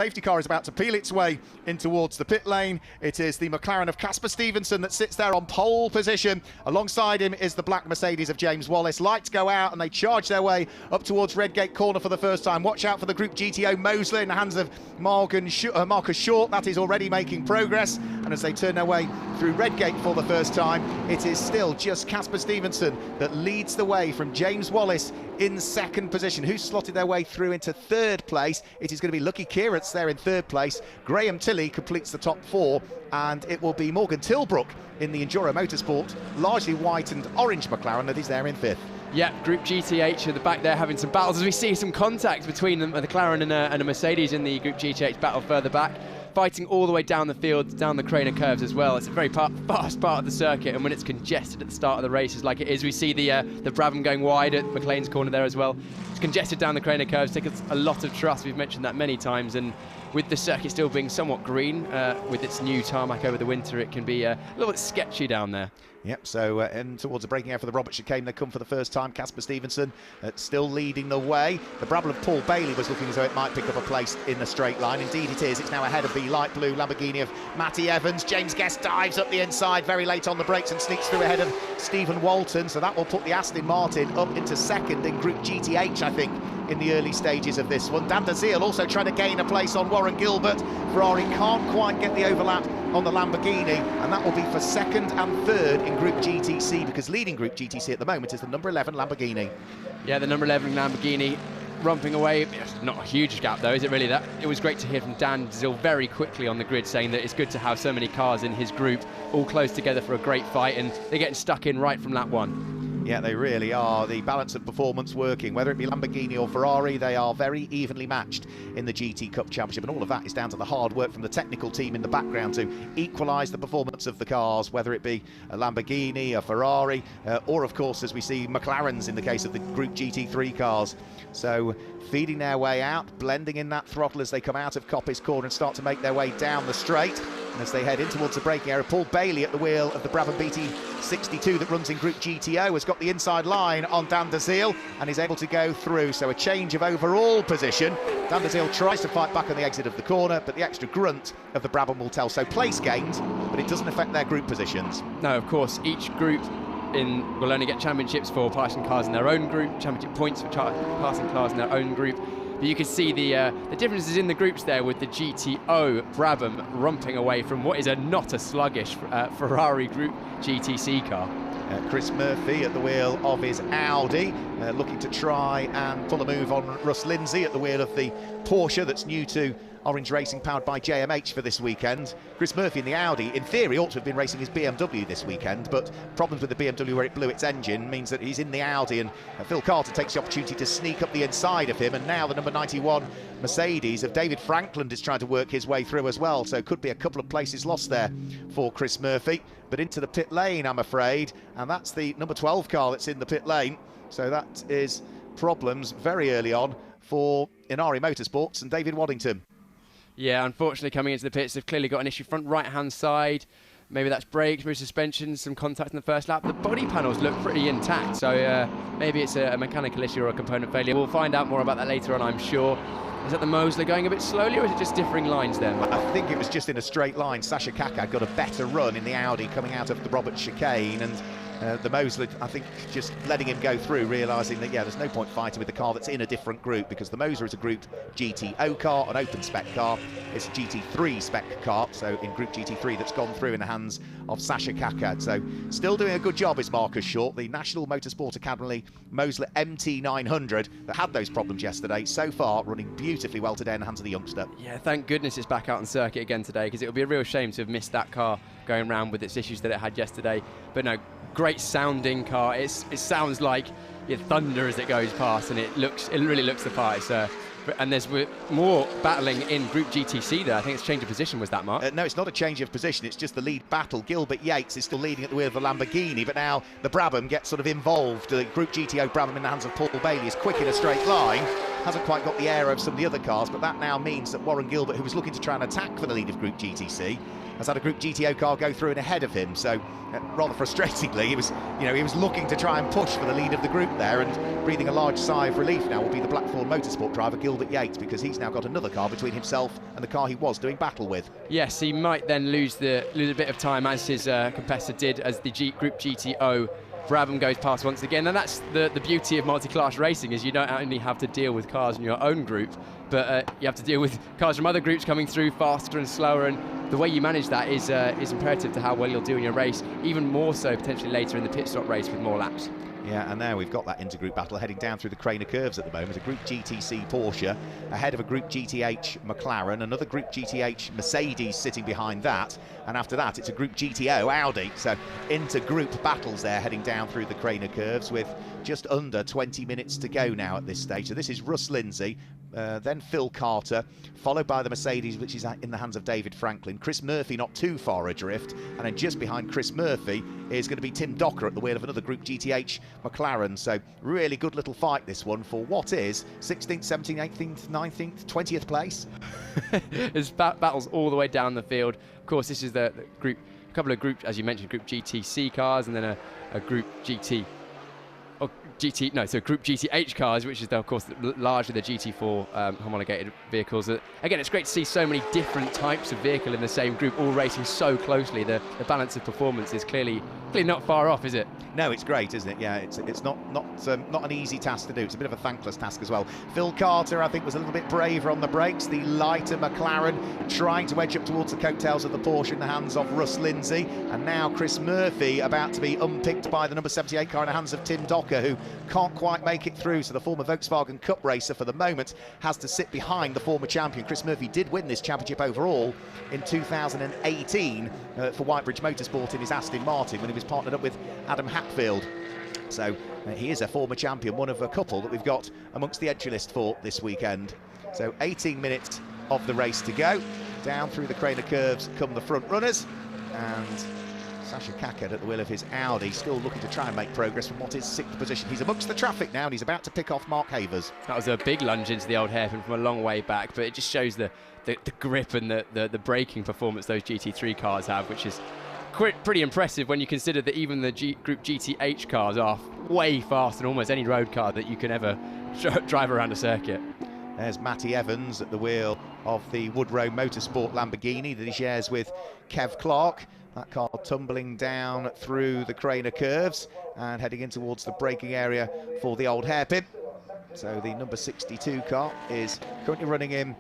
Safety car is about to peel its way in towards the pit lane. It is the McLaren of Casper Stevenson that sits there on pole position. Alongside him is the black Mercedes of James Wallace. Lights go out and they charge their way up towards Redgate Corner for the first time. Watch out for the Group GTO Moseley in the hands of Marcus Short. That is already making progress. And as they turn their way through Redgate for the first time, it is still just Casper Stevenson that leads the way from James Wallace in second position. Who's slotted their way through into third place? It is going to be Lucky Kieran's there in third place. Graham Tilley completes the top four, and it will be Morgan Tilbrook in the Enduro Motorsport, largely white and orange McLaren, that is there in fifth. Yeah, Group GTH at the back there having some battles as we see some contact between them, the McLaren and a Mercedes in the Group GTH battle further back, fighting all the way down the field, down the Craner curves as well. It's a very fast part of the circuit, and when it's congested at the start of the races like it is, we see the Brabham going wide at McLean's corner there as well. It's congested down the Craner curves, takes a lot of trust. We've mentioned that many times, and with the circuit still being somewhat green, with its new tarmac over the winter, it can be a little bit sketchy down there. Yep, so in towards the braking area for the Robert chicane, they come for the first time. Casper Stevenson still leading the way. The Brabham of Paul Bailey was looking as though it might pick up a place in the straight line. Indeed it is. It's now ahead of the light blue Lamborghini of Matty Evans. James Guest dives up the inside very late on the brakes and sneaks through ahead of Stephen Walton. So that will put the Aston Martin up into second in Group GTH, I think, in the early stages of this one. Dan Dazeal also trying to gain a place on Warren Gilbert. Ferrari can't quite get the overlap on the Lamborghini, and that will be for second and third in Group GTC, because leading Group GTC at the moment is the number 11 Lamborghini. Yeah, the number 11 Lamborghini romping away. It's not a huge gap though, is it really? That it was great to hear from Dan Dazeal very quickly on the grid saying that it's good to have so many cars in his group all close together for a great fight, and they're getting stuck in right from lap one. Yeah, they really are. The balance of performance working, whether it be Lamborghini or Ferrari, they are very evenly matched in the GT Cup Championship, and all of that is down to the hard work from the technical team in the background to equalise the performance of the cars, whether it be a Lamborghini, a Ferrari, or of course, as we see, McLarens in the case of the Group GT3 cars. So feeding their way out, blending in that throttle as they come out of Coppice Corner and start to make their way down the straight. And as they head in towards the braking area, Paul Bailey at the wheel of the Brabham BT62 that runs in Group GTO has got the inside line on Dan Dazeal and is able to go through. So a change of overall position. Dan Dazeal tries to fight back on the exit of the corner, but the extra grunt of the Brabham will tell. So place gained, but it doesn't affect their group positions. No, of course, each group will only get championships for passing cars in their own group, championship points for passing cars in their own group. But you can see the differences in the groups there, with the GTO Brabham romping away from what is not a sluggish Ferrari Group GTC car. Chris Murphy at the wheel of his Audi, looking to try and pull a move on Russ Lindsay at the wheel of the Porsche that's new to Orange Racing, powered by JMH for this weekend. Chris Murphy in the Audi, in theory, ought to have been racing his BMW this weekend, but problems with the BMW where it blew its engine means that he's in the Audi, and Phil Carter takes the opportunity to sneak up the inside of him, and now the number 91 Mercedes of David Frankland is trying to work his way through as well, so could be a couple of places lost there for Chris Murphy. But into the pit lane, I'm afraid, and that's the number 12 car that's in the pit lane, so that is problems very early on for Inari Motorsports and David Waddington. Yeah, unfortunately coming into the pits, they've clearly got an issue front right-hand side. Maybe that's brakes, maybe suspension, some contact in the first lap. The body panels look pretty intact, so maybe it's a mechanical issue or a component failure. We'll find out more about that later on, I'm sure. Is that the Moseley going a bit slowly, or is it just differing lines then? I think it was just in a straight line. Sasha Kaka got a better run in the Audi coming out of the Robert chicane, and the Moseley, I think, just letting him go through, realising that, yeah, there's no point fighting with the car that's in a different group, because the Moser is a Group GTO car, an open spec car. It's a GT3 spec car, so in Group GT3 that's gone through in the hands of Sasha Kaka. So still doing a good job is Marcus Short, the National Motorsport Academy Moseley MT900 that had those problems yesterday. So far, running beautifully well today in the hands of the youngster. Yeah, thank goodness it's back out on circuit again today, because it would be a real shame to have missed that car going round with its issues that it had yesterday. But no, great sounding car. It sounds like thunder as it goes past, and it really looks the part. And there's more battling in Group GTC there. I think it's change of position, was that, Mark? No, it's not a change of position, it's just the lead battle. Gilbert Yates is still leading at the wheel of the Lamborghini, but now the Brabham gets sort of involved. The Group GTO Brabham in the hands of Paul Bailey is quick in a straight line, hasn't quite got the air of some of the other cars, but that now means that Warren Gilbert, who was looking to try and attack for the lead of Group GTC, has had a Group GTO car go through and ahead of him. So rather frustratingly, he was looking to try and push for the lead of the group there, and breathing a large sigh of relief now will be the Blackthorn Motorsport driver Gilbert Yates, because he's now got another car between himself and the car he was doing battle with. Yes, he might then lose a bit of time, as his competitor did, as the Group GTO Brabham goes past once again. And that's the beauty of multi-class racing, is you don't only have to deal with cars in your own group, but you have to deal with cars from other groups coming through faster and slower, and the way you manage that is imperative to how well you'll do in your race, even more so potentially later in the pit stop race with more laps. Yeah, and there we've got that intergroup battle heading down through the Craner curves at the moment. A Group GTC Porsche ahead of a Group GTH McLaren, another Group GTH Mercedes sitting behind that, and after that it's a Group GTO Audi. So intergroup battles there heading down through the Craner curves with just under 20 minutes to go now at this stage. So this is Russ Lindsay, then Phil Carter, followed by the Mercedes, which is in the hands of David Franklin. Chris Murphy not too far adrift, and then just behind Chris Murphy is going to be Tim Docker at the wheel of another Group GTH McLaren. So really good little fight, this one, for what is 16th, 17th, 18th, 19th, 20th place. There's battles all the way down the field. Of course, this is the group, a couple of groups, as you mentioned, Group GTC cars, and then a Group GT. So Group GTH cars, which is, of course, largely the GT4 homologated vehicles. Again, it's great to see so many different types of vehicle in the same group, all racing so closely. The balance of performance is clearly not far off, is it? No, it's great, isn't it? Yeah, it's not an easy task to do. It's a bit of a thankless task as well. Phil Carter, I think, was a little bit braver on the brakes. The lighter McLaren trying to edge up towards the coattails of the Porsche in the hands of Russ Lindsay. And now Chris Murphy about to be unpicked by the number 78 car in the hands of Tim Docker, who can't quite make it through. So the former Volkswagen Cup racer, for the moment, has to sit behind the former champion. Chris Murphy did win this championship overall in 2018 for Whitebridge Motorsport in his Aston Martin when he was partnered up with Adam Hatfield. So he is a former champion, one of a couple that we've got amongst the entry list for this weekend. So 18 minutes of the race to go. Down through the Craner curves come the front runners, and Sasha Kaked at the wheel of his Audi, still looking to try and make progress from what is 6th position. He's amongst the traffic now, and he's about to pick off Mark Havers. That was a big lunge into the old hairpin from a long way back, but it just shows the grip and the braking performance those GT3 cars have, which is pretty impressive when you consider that even the Group GTH cars are way faster than almost any road car that you can ever drive around a circuit. There's Matty Evans at the wheel of the Woodrow Motorsport Lamborghini that he shares with Kev Clark. That car tumbling down through the Craner curves and heading in towards the braking area for the old hairpin. So the number 62 car is currently running in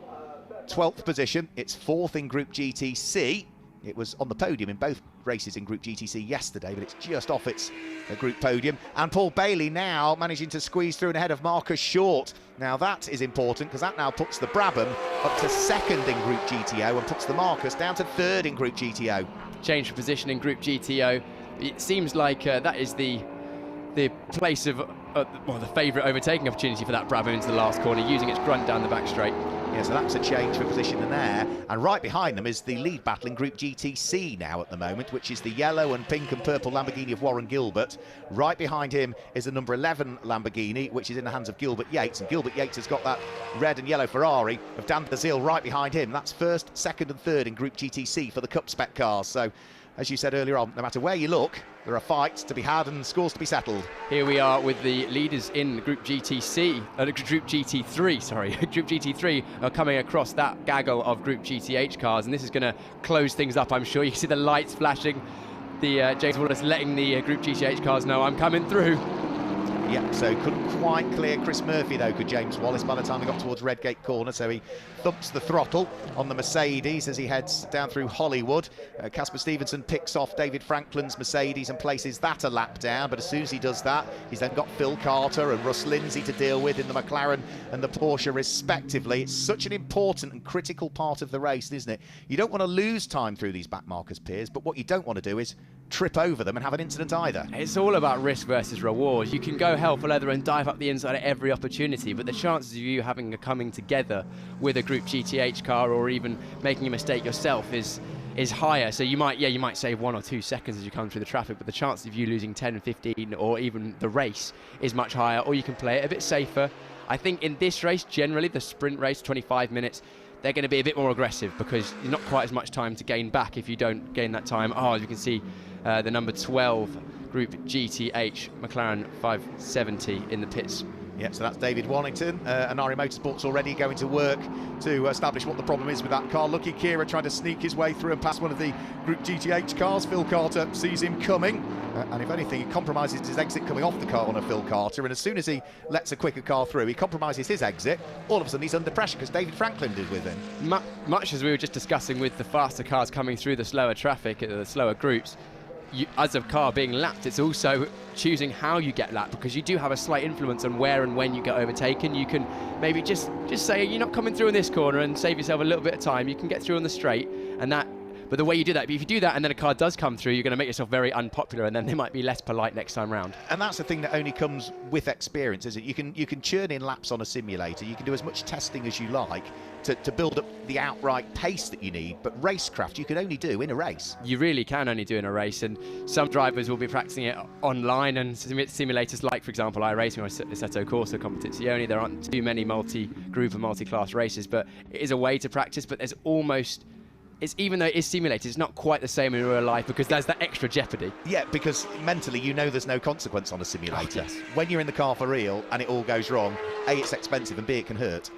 12th position. It's 4th in Group GTC. It was on the podium in both races in Group GTC yesterday, but it's just off its group podium. And Paul Bailey now managing to squeeze through and ahead of Marcus Short. Now that is important, because that now puts the Brabham up to 2nd in Group GTO and puts the Marcus down to 3rd in Group GTO. Change of position in Group GTO. It seems like that is the place of the favourite overtaking opportunity for that Brabham into the last corner, using its grunt down the back straight. Yeah, so that's a change for position in there. And right behind them is the lead battle in Group GTC now at the moment, which is the yellow and pink and purple Lamborghini of Warren Gilbert. Right behind him is the number 11 Lamborghini, which is in the hands of Gilbert Yates. And Gilbert Yates has got that red and yellow Ferrari of Dan Bazil right behind him. That's 1st, 2nd and 3rd in Group GTC for the Cup Spec cars. So, as you said earlier on, no matter where you look, there are fights to be had and scores to be settled. Here we are with the leaders in Group GTC, Group GT3, sorry. Group GT3 are coming across that gaggle of Group GTH cars, and this is going to close things up, I'm sure. You can see the lights flashing, the James Wallace letting the Group GTH cars know, I'm coming through. Yep, so couldn't quite clear Chris Murphy, though, could James Wallace, by the time he got towards Redgate Corner, so he thumps the throttle on the Mercedes as he heads down through Hollywood. Casper Stevenson picks off David Franklin's Mercedes and places that a lap down, but as soon as he does that, he's then got Phil Carter and Russ Lindsay to deal with in the McLaren and the Porsche, respectively. It's such an important and critical part of the race, isn't it? You don't want to lose time through these backmarkers, Piers, but what you don't want to do is trip over them and have an incident either. It's all about risk versus reward. You can go hell for leather and dive up the inside at every opportunity, but the chances of you having a coming together with a Group GTH car or even making a mistake yourself is higher. So you might save 1 or 2 seconds as you come through the traffic, but the chance of you losing 10, 15 or even the race is much higher. Or you can play it a bit safer. I think in this race, generally, the sprint race, 25 minutes, they're going to be a bit more aggressive because there's not quite as much time to gain back if you don't gain that time. Oh, as you can see, the number 12 Group GTH McLaren 570 in the pits. Yeah, so that's David Donington. Anari Motorsports already going to work to establish what the problem is with that car. Lucky Kira trying to sneak his way through and past one of the Group GTH cars. Phil Carter sees him coming. And if anything, he compromises his exit coming off the car on a Phil Carter. And as soon as he lets a quicker car through, he compromises his exit. All of a sudden, he's under pressure because David Franklin did with him. Much as we were just discussing with the faster cars coming through the slower traffic, the slower groups, as a car being lapped, it's also choosing how you get lapped, because you do have a slight influence on where and when you get overtaken. You can maybe just say you're not coming through in this corner and save yourself a little bit of time. You can get through on the straight, and that. But the way you do that, if you do that and then a car does come through, you're going to make yourself very unpopular, and then they might be less polite next time round. And that's the thing that only comes with experience, is it? You can churn in laps on a simulator. You can do as much testing as you like to build up the outright pace that you need, but racecraft you can only do in a race. You really can only do in a race, and some drivers will be practicing it online and simulators like, for example, iRacing or Assetto Corsa Competizione. There aren't too many multi-group and multi-class races, but it is a way to practice. But there's almost... even though it is simulated, it's not quite the same in real life because there's that extra jeopardy. Yeah, because mentally you know there's no consequence on a simulator. Oh, yes. When you're in the car for real and it all goes wrong, A, it's expensive, and B, it can hurt.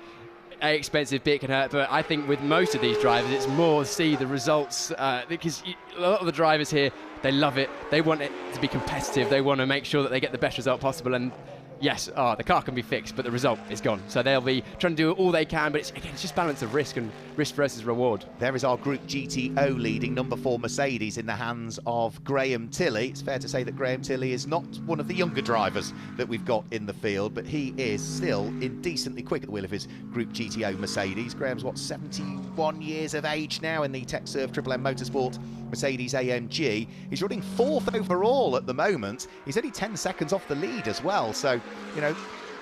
A, expensive, B, it can hurt, but I think with most of these drivers it's more see the results, because a lot of the drivers here, they love it, they want it to be competitive, they want to make sure that they get the best result possible, and yes, the car can be fixed, but the result is gone. So they'll be trying to do all they can, but it's just balance of risk and risk versus reward. There is our Group GTO leading number 4 Mercedes in the hands of Graham Tilley. It's fair to say that Graham Tilley is not one of the younger drivers that we've got in the field, but he is still indecently quick at the wheel of his Group GTO Mercedes. Graham's, 71 years of age now in the TechServe Triple M Motorsport Mercedes AMG. He's running 4th overall at the moment. He's only 10 seconds off the lead as well, so you know,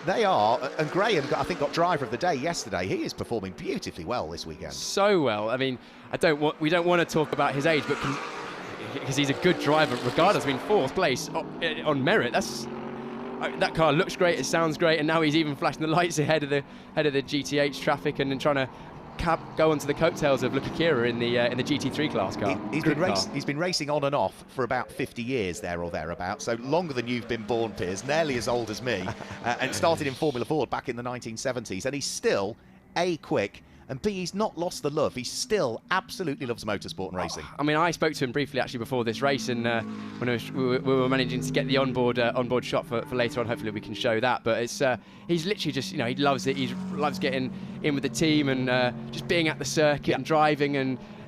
they are, and Graham, I think, got driver of the day yesterday. He is performing beautifully well this weekend. So well. I mean, we don't want to talk about his age, but because he's a good driver, regardless. I mean, 4th place on merit. That car looks great. It sounds great, and now he's even flashing the lights ahead of the GTH traffic and then trying to go onto the coattails of Lucky Kira in the GT3 class car. He's been racing on and off for about 50 years there or thereabouts, so longer than you've been born, Piers, nearly as old as me, and started in Formula Ford back in the 1970s, and he's still A, quick, and B, he's not lost the love. He still absolutely loves motorsport and racing. I mean, I spoke to him briefly actually before this race, and when we were managing to get the onboard shot for later on. Hopefully we can show that. But it's he's literally just, he loves it. He loves getting in with the team and just being at the circuit and driving.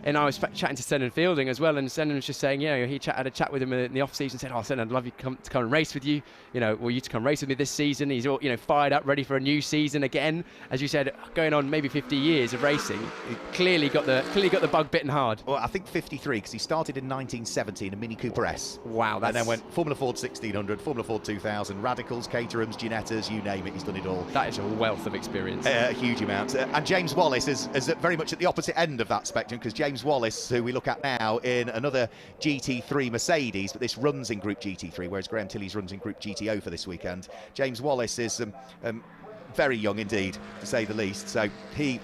And I was chatting to Senan Fielding as well, and Senan was just saying, he had a chat with him in the off-season, said, Senan, I'd love you to come and race with you. You to come race with me this season. He's all, fired up, ready for a new season again. As you said, going on maybe 50 years of racing. He clearly got the bug bitten hard. Well, I think 53, because he started in 1970 in a Mini Cooper S. Wow, and then went Formula Ford 1600, Formula Ford 2000, Radicals, Caterhams, Ginettas, you name it, he's done it all. That is a wealth of experience. A huge amount. And James Wallace is very much at the opposite end of that spectrum, because James Wallace, who we look at now in another GT3 Mercedes, but this runs in Group GT3, whereas Graham Tilley's runs in Group GTO for this weekend. James Wallace is very young indeed, to say the least, so he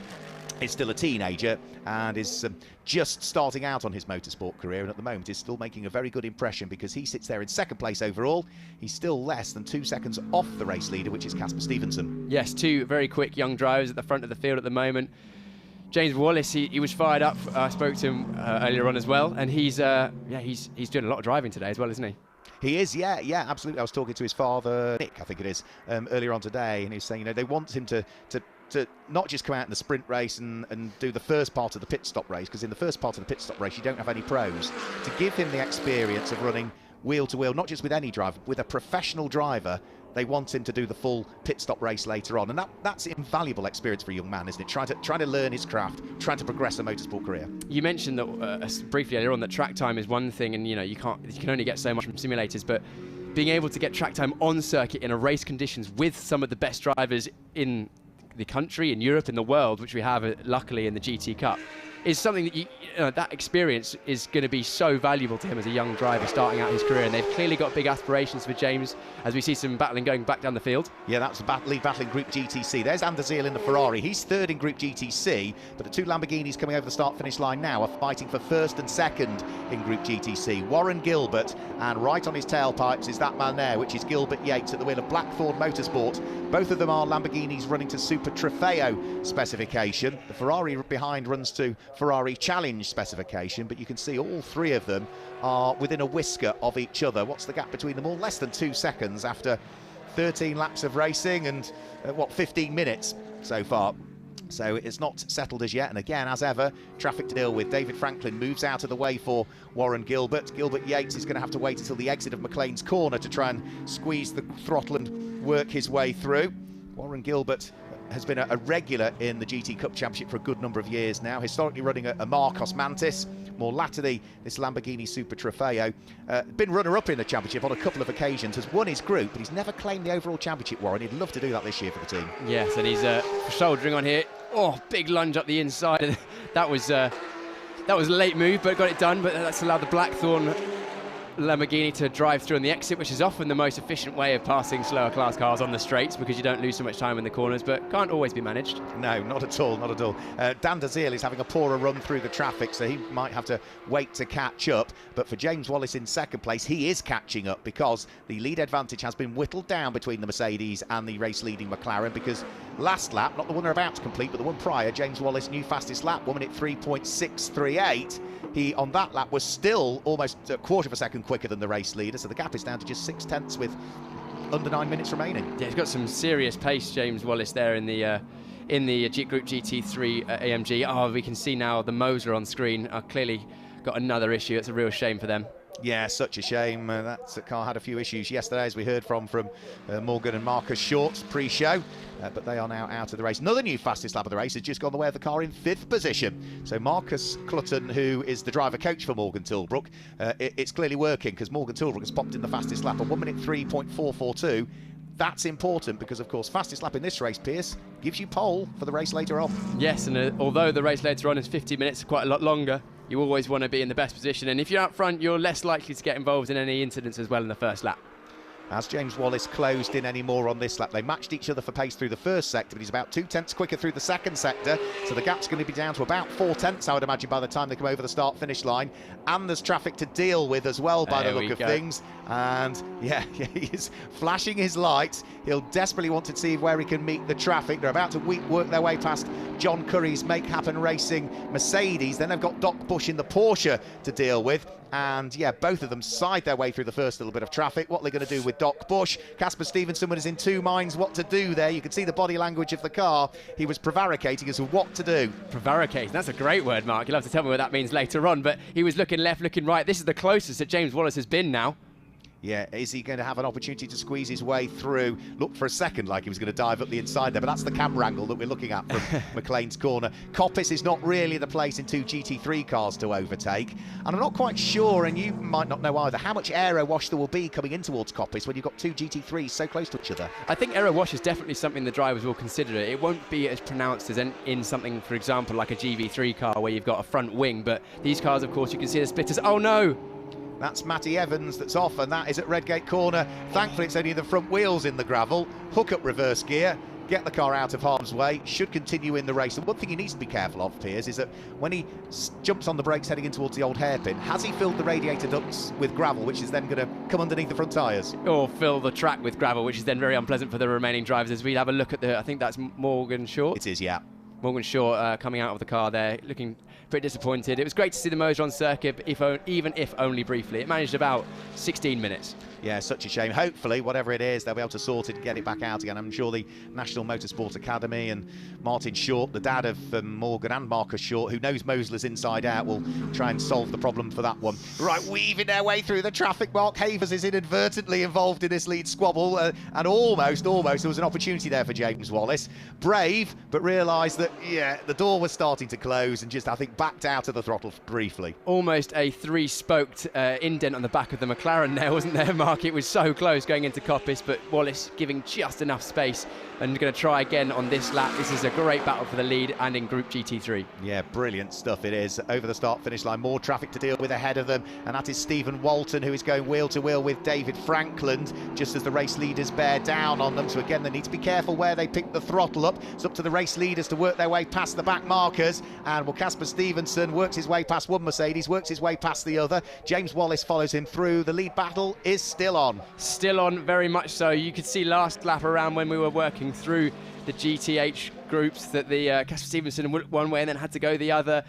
is still a teenager and is just starting out on his motorsport career, and at the moment is still making a very good impression because he sits there in 2nd place overall. He's still less than 2 seconds off the race leader, which is Casper Stevenson. Yes, 2 very quick young drivers at the front of the field at the moment. James Wallace, he was fired up. I spoke to him earlier on as well, and he's doing a lot of driving today as well, isn't he? He is, yeah, absolutely. I was talking to his father, Nick, I think it is, earlier on today, and he was saying, they want him to not just come out in the sprint race and do the first part of the pit stop race, because in the first part of the pit stop race you don't have any pros, to give him the experience of running wheel to wheel, not just with any driver, with a professional driver. They want him to do the full pit stop race later on, and that's invaluable experience for a young man, isn't it? Trying to learn his craft, trying to progress a motorsport career. You mentioned that briefly earlier on that track time is one thing, and you can only get so much from simulators, but being able to get track time on circuit in a race conditions with some of the best drivers in the country, in Europe, in the world, which we have luckily in the GT Cup, is something that that experience is going to be so valuable to him as a young driver starting out his career. And they've clearly got big aspirations for James, as we see some battling going back down the field. Yeah, that's the lead battle in Group GTC. There's Anderseel in the Ferrari. He's third in Group GTC, but the two Lamborghinis coming over the start-finish line now are fighting for first and second in Group GTC. Warren Gilbert, and right on his tailpipes is that man there, which is Gilbert Yates at the wheel of Blackthorn Motorsport. Both of them are Lamborghinis running to Super Trofeo specification. The Ferrari behind runs to Ferrari Challenge specification, but you can see all three of them are within a whisker of each other. What's the gap between them all? Less than 2 seconds after 13 laps of racing and 15 minutes so far. So it's not settled as yet, and again, as ever, traffic to deal with. David Franklin moves out of the way for Warren Gilbert. Gilbert Yates is going to have to wait until the exit of McLean's Corner to try and squeeze the throttle and work his way through. Warren Gilbert has been a regular in the GT Cup Championship for a good number of years now, historically running a Marcos Mantis, more latterly this Lamborghini Super Trofeo. Been runner-up in the championship on a couple of occasions, has won his group, but he's never claimed the overall championship, Warren. He'd love to do that this year for the team. Yes, and he's shouldering on here. Oh, big lunge up the inside. That was a late move, but got it done. But that's allowed the Blackthorn Lamborghini to drive through on the exit, which is often the most efficient way of passing slower class cars on the straights, because you don't lose so much time in the corners, but can't always be managed. No, not at all, not at all. Dan Dazeal is having a poorer run through the traffic, so he might have to wait to catch up. But for James Wallace in second place, he is catching up, because the lead advantage has been whittled down between the Mercedes and the race-leading McLaren, because last lap, not the one they're about to complete, but the one prior, James Wallace, new fastest lap, 1 minute 3.638. He, on that lap, was still almost a quarter of a second quicker than the race leader, so the gap is down to just 0.6 with under 9 minutes remaining. Yeah, he's got some serious pace, James Wallace, there in the Group GT3 AMG. Oh, we can see now the Moser on screen are clearly got another issue. It's a real shame for them. Yeah, such a shame. That car had a few issues yesterday, as we heard from Morgan and Marcus Short pre-show, but they are now out of the race. Another new fastest lap of the race has just gone the way of the car in 5th position. So Marcus Clutton, who is the driver coach for Morgan Tilbrook, it's clearly working, because Morgan Tilbrook has popped in the fastest lap at 1 minute 3.442. That's important because, of course, fastest lap in this race, Pierce, gives you pole for the race later on. Yes, and although the race later on is 50 minutes, quite a lot longer, you always want to be in the best position. And if you're out front, you're less likely to get involved in any incidents as well in the first lap. As James Wallace closed in any more on this lap, they matched each other for pace through the first sector, but he's about 0.2 quicker through the second sector, so the gap's going to be down to about 0.4, I would imagine, by the time they come over the start-finish line. And there's traffic to deal with as well, by the look of things. And yeah, he's flashing his lights. He'll desperately want to see where he can meet the traffic. They're about to work their way past John Curry's Make Happen Racing Mercedes. Then they've got Doc Bush in the Porsche to deal with. And yeah, both of them side their way through the first little bit of traffic. What are they going to do with Doc Bush? Casper Stevenson is in two minds what to do there. You can see the body language of the car. He was prevaricating as to what to do. Prevaricating, that's a great word, Mark. You'll have to tell me what that means later on. But he was looking left, looking right. This is the closest that James Wallace has been now. Yeah, is he going to have an opportunity to squeeze his way through? Looked for a second like he was going to dive up the inside there, but that's the camera angle that we're looking at from McLean's Corner. Coppice is not really the place in two GT3 cars to overtake, and I'm not quite sure, and you might not know either, how much aero wash there will be coming in towards Coppice when you've got two GT3s so close to each other. I think aero wash is definitely something the drivers will consider. It won't be as pronounced as in something, for example, like a GV3 car where you've got a front wing, but these cars, of course, you can see the splitters. Oh no! That's Matty Evans that's off, and that is at Redgate Corner. Thankfully, it's only the front wheels in the gravel. Hook up reverse gear, get the car out of harm's way, should continue in the race. And one thing he needs to be careful of, Piers, is that when he jumps on the brakes heading in towards the old hairpin, has he filled the radiator ducts with gravel, which is then going to come underneath the front tyres? Or fill the track with gravel, which is then very unpleasant for the remaining drivers. As we have a look at I think that's Morgan Short. It is, yeah. Morgan Short coming out of the car there, looking pretty disappointed. It was great to see the Moser on circuit, even if only briefly. It managed about 16 minutes. Yeah, such a shame. Hopefully, whatever it is, they'll be able to sort it and get it back out again. I'm sure the National Motorsport Academy and Martin Short, the dad of Morgan and Marcus Short, who knows Moslers inside out, will try and solve the problem for that one. Right, weaving their way through the traffic. Mark Havers is inadvertently involved in this lead squabble, and almost, there was an opportunity there for James Wallace. Brave, but realised that, yeah, the door was starting to close and just, I think, backed out of the throttle briefly. Almost a three-spoked indent on the back of the McLaren there, wasn't there, Mark? mark. It was so close going into Coppice, but Wallace giving just enough space and going to try again on this lap. This is a great battle for the lead and in Group GT3. Yeah, brilliant stuff it is. Over the start-finish line, more traffic to deal with ahead of them, and that is Stephen Walton, who is going wheel-to-wheel with David Frankland, just as the race leaders bear down on them. So again, they need to be careful where they pick the throttle up. It's up to the race leaders to work their way past the back markers, and Casper Stevenson works his way past one Mercedes, works his way past the other. James Wallace follows him through. The lead battle is still on. Still on, very much so. You could see last lap around when we were working through the GTH groups that the Casper Stevenson went one way and then had to go the other.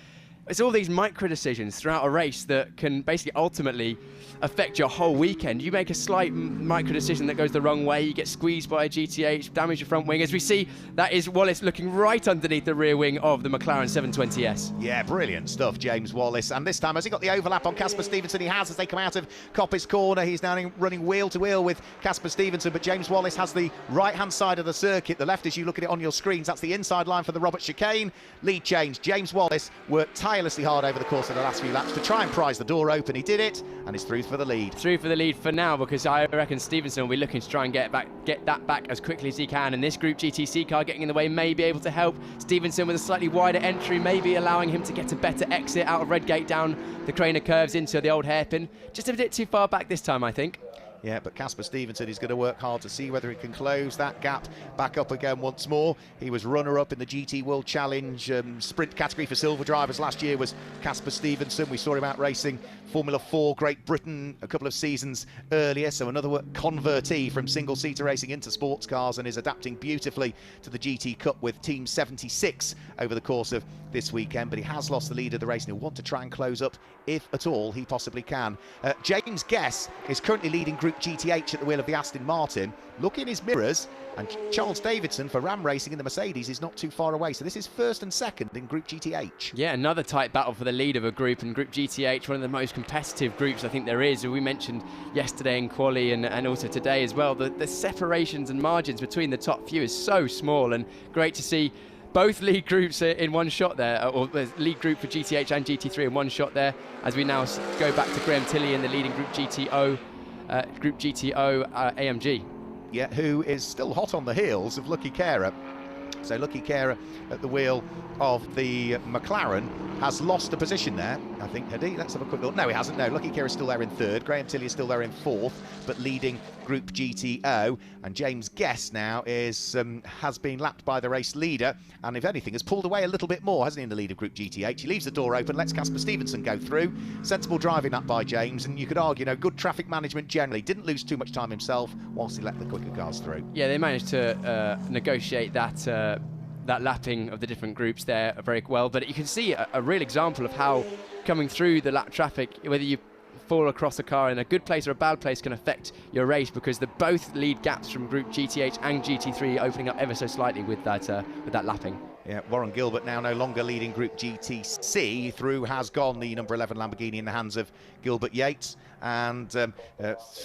It's all these micro decisions throughout a race that can basically ultimately affect your whole weekend. You make a slight micro decision that goes the wrong way, you get squeezed by a GTH, damage your front wing. As we see, that is Wallace looking right underneath the rear wing of the McLaren 720S. Yeah, brilliant stuff, James Wallace. And this time, has he got the overlap on Casper Stevenson? He has, as they come out of Coppice Corner. He's now running wheel to wheel with Casper Stevenson, but James Wallace has the right-hand side of the circuit. The left, as you look at it on your screens, that's the inside line for the Robert chicane. Lead change. James Wallace worked tirelessly hard over the course of the last few laps to try and prise the door open. He did it, and is through for the lead. Through for the lead for now, because I reckon Stevenson will be looking to try and get that back as quickly as he can, and this Group GTC car getting in the way may be able to help. Stevenson with a slightly wider entry, maybe allowing him to get a better exit out of Redgate down the Craner curves into the old hairpin. Just a bit too far back this time, I think. Yeah, but Casper Stevenson is going to work hard to see whether he can close that gap back up again once more. He was runner-up in the GT World Challenge sprint category for silver drivers last year, was Casper Stevenson. We saw him out racing Formula 4 Great Britain a couple of seasons earlier, so another convertee from single-seater racing into sports cars, and is adapting beautifully to the GT Cup with Team 76 over the course of this weekend. But he has lost the lead of the race, and he'll want to try and close up, if at all he possibly can. James Guess is currently leading Group GTH at the wheel of the Aston Martin. Look in his mirrors, and Charles Davidson for Ram Racing in the Mercedes is not too far away. So this is first and second in Group GTH. Yeah, another tight battle for the lead of a group, and Group GTH, one of the most competitive groups I think there is. We mentioned yesterday in quali and also today as well, the separations and margins between the top few is so small, and great to see both lead groups in one shot there, or the lead group for GTH and GT3 in one shot there, as we now go back to Graham Tilley in the leading Group GTO AMG. Yeah, who is still hot on the heels of Lucky Carer. So Lucky Carer at the wheel of the McLaren has lost a position there, I think, had he? Let's have a quick look. No, he hasn't. No, Lucky Carer is still there in third. Graham Tilley is still there in fourth, but leading Group GTO. And James Guess now has been lapped by the race leader, and if anything, has pulled away a little bit more, hasn't he, in the lead of Group GTH? He leaves the door open, lets Casper Stevenson go through. Sensible driving that by James, and you could argue, good traffic management generally. Didn't lose too much time himself whilst he let the quicker cars through. Yeah, they managed to negotiate that lapping of the different groups there very well, but you can see a real example of how coming through the lap traffic, whether you fall across a car in a good place or a bad place, can affect your race, because the both lead gaps from Group GTH and GT3 opening up ever so slightly with that lapping. Yeah, Warren Gilbert now no longer leading Group GTC. Through has gone the number 11 Lamborghini in the hands of Gilbert Yates, and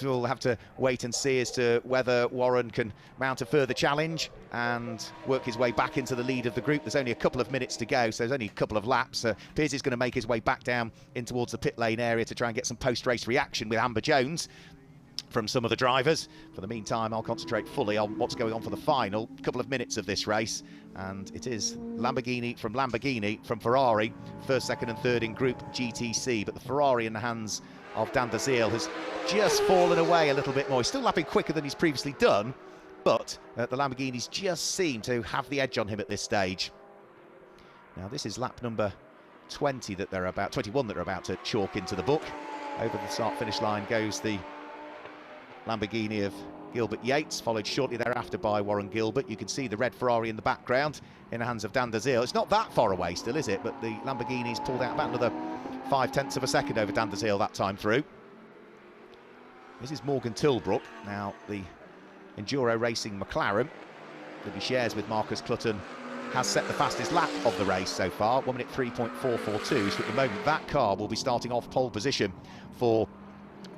we'll have to wait and see as to whether Warren can mount a further challenge and work his way back into the lead of the group. There's only a couple of minutes to go, so there's only a couple of laps. Piers is going to make his way back down in towards the pit lane area to try and get some post-race reaction with Amber Jones from some of the drivers. For the meantime, I'll concentrate fully on what's going on for the final couple of minutes of this race, and it is Lamborghini from Ferrari, first, second and third in Group GTC, but the Ferrari in the hands of Dan Daziel has just fallen away a little bit more. He's still lapping quicker than he's previously done, but the Lamborghinis just seem to have the edge on him at this stage. Now this is lap number 21 that they're about to chalk into the book. Over the start-finish line goes the Lamborghini of Gilbert Yates, followed shortly thereafter by Warren Gilbert. You can see the red Ferrari in the background in the hands of Dan Daziel. It's not that far away still, is it? But the Lamborghini's pulled out about another 0.5 of a second over Dan Daziel that time through. This is Morgan Tilbrook, now the Enduro Racing McLaren that he shares with Marcus Clutton, has set the fastest lap of the race so far, 1 minute 3.442. So at the moment that car will be starting off pole position for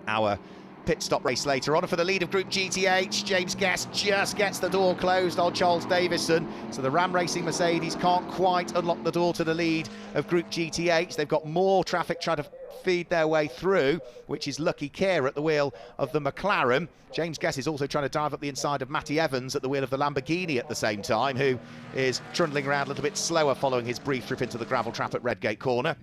our pit stop race later on. For the lead of Group GTH, James Guest just gets the door closed on Charles Davison. So the Ram Racing Mercedes can't quite unlock the door to the lead of Group GTH. They've got more traffic trying to feed their way through, which is Lucky Kerr at the wheel of the McLaren. James Guest is also trying to dive up the inside of Matty Evans at the wheel of the Lamborghini at the same time, who is trundling around a little bit slower following his brief trip into the gravel trap at Redgate Corner.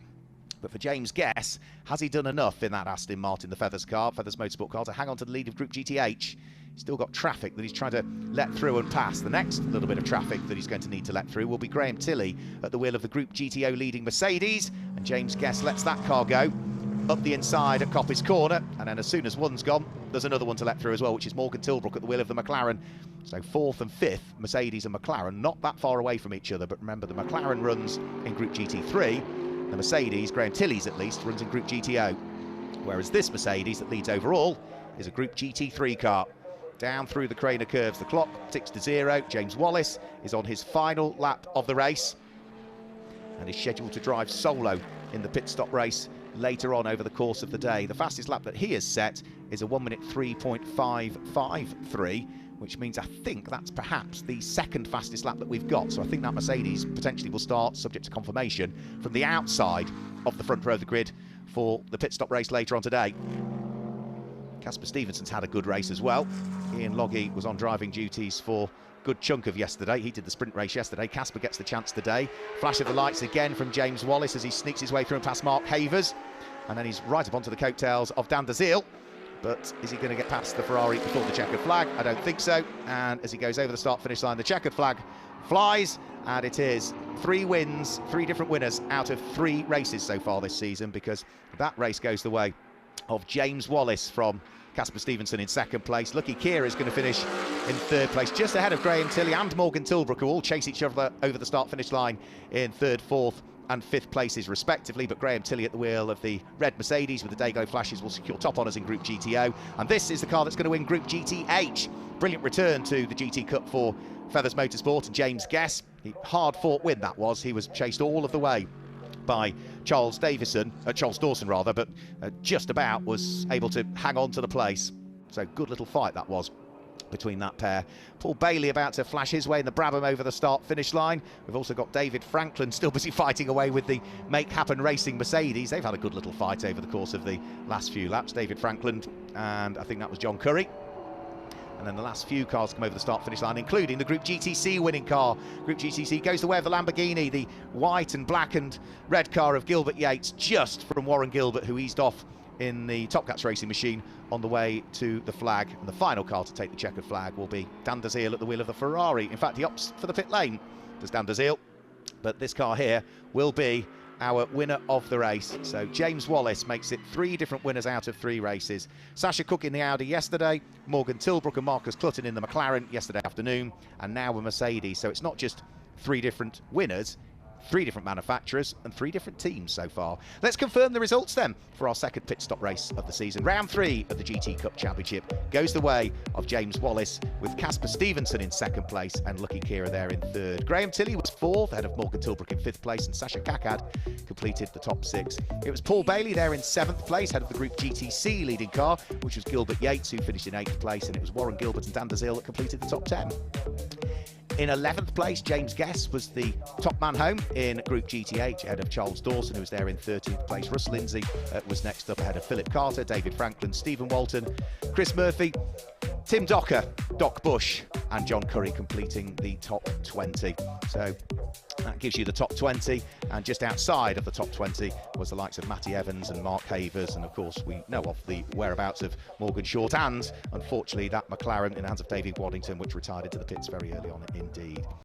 But for James Guest, has he done enough in that Aston Martin, the Feathers Motorsport car, to hang on to the lead of Group GTH? He's still got traffic that he's trying to let through and pass. The next little bit of traffic that he's going to need to let through will be Graham Tilley at the wheel of the Group GTO leading Mercedes, and James Guest lets that car go up the inside at Coppice Corner, and then as soon as one's gone, there's another one to let through as well, which is Morgan Tilbrook at the wheel of the McLaren. So fourth and fifth, Mercedes and McLaren, not that far away from each other, but remember the McLaren runs in Group GT3, the Mercedes, Graham Tilley's at least, runs in Group GTO, whereas this Mercedes that leads overall is a Group GT3 car. Down through the Craner curves, the clock ticks to 0. James Wallace is on his final lap of the race and is scheduled to drive solo in the pit stop race later on over the course of the day. The fastest lap that he has set is a 1 minute 3.553, which means I think that's perhaps the second fastest lap that we've got. So I think that Mercedes potentially will start, subject to confirmation, from the outside of the front row of the grid for the pit stop race later on today. Casper Stevenson's had a good race as well. Ian Loggy was on driving duties for a good chunk of yesterday. He did the sprint race yesterday. Casper gets the chance today. Flash of the lights again from James Wallace as he sneaks his way through and past Mark Havers. And then he's right up onto the coattails of Dan Dazil. But is he going to get past the Ferrari before the checkered flag? I don't think so. And as he goes over the start-finish line, the checkered flag flies. And it is 3 wins, 3 different winners out of 3 races so far this season, because that race goes the way of James Wallace from Casper Stevenson in second place. Lucky Kerr is going to finish in third place, just ahead of Graham Tilley and Morgan Tilbrook, who all chase each other over the start-finish line in third, fourth and fifth places respectively. But Graham Tilley at the wheel of the red Mercedes with the Dayglow flashes will secure top honours in Group GTO, and this is the car that's going to win Group GTH. Brilliant return to the GT Cup for Feathers Motorsport and James Guest. Hard-fought win that was. He was chased all of the way by Charles Dawson, but just about was able to hang on to the place. So good little fight that was between that pair. Paul Bailey about to flash his way in the Brabham over the start-finish line. We've also got David Franklin still busy fighting away with the Make Happen Racing Mercedes. They've had a good little fight over the course of the last few laps. David Franklin, and I think that was John Curry. And then the last few cars come over the start-finish line, including the Group GTC winning car. Group GTC goes the way of the Lamborghini, the white and black and red car of Gilbert Yates, just from Warren Gilbert, who eased off in the Top Cats racing machine on the way to the flag. And the final car to take the checkered flag will be Dan Dazil at the wheel of the Ferrari. In fact, he opts for the pit lane, does Dan Dazil. But this car here will be our winner of the race. So James Wallace makes it 3 different winners out of 3 races. Sasha Cook in the Audi yesterday, Morgan Tilbrook and Marcus Clutton in the McLaren yesterday afternoon, and now a Mercedes. So it's not just 3 different winners, 3 different manufacturers and 3 different teams so far. Let's confirm the results then for our second pit stop race of the season. Round 3 of the GT Cup Championship goes the way of James Wallace, with Casper Stevenson in second place and Lucky Kerr there in third. Graham Tilley was 4th, ahead of Morgan Tilbrook in 5th place, and Sasha Kakad completed the top 6. It was Paul Bailey there in 7th place, ahead of the Group GTC leading car, which was Gilbert Yates, who finished in 8th place, and it was Warren Gilbert and Dan Dazil that completed the top 10. In 11th place, James Guest was the top man home in Group GTH, ahead of Charles Dawson, who was there in 13th place. Russ Lindsay was next up, ahead of Philip Carter, David Franklin, Stephen Walton, Chris Murphy, Tim Docker, Doc Bush and John Curry completing the top 20. So that gives you the top 20, and just outside of the top 20 was the likes of Matty Evans and Mark Havers, and of course we know of the whereabouts of Morgan Short and, unfortunately, that McLaren in the hands of David Waddington, which retired into the pits very early on indeed.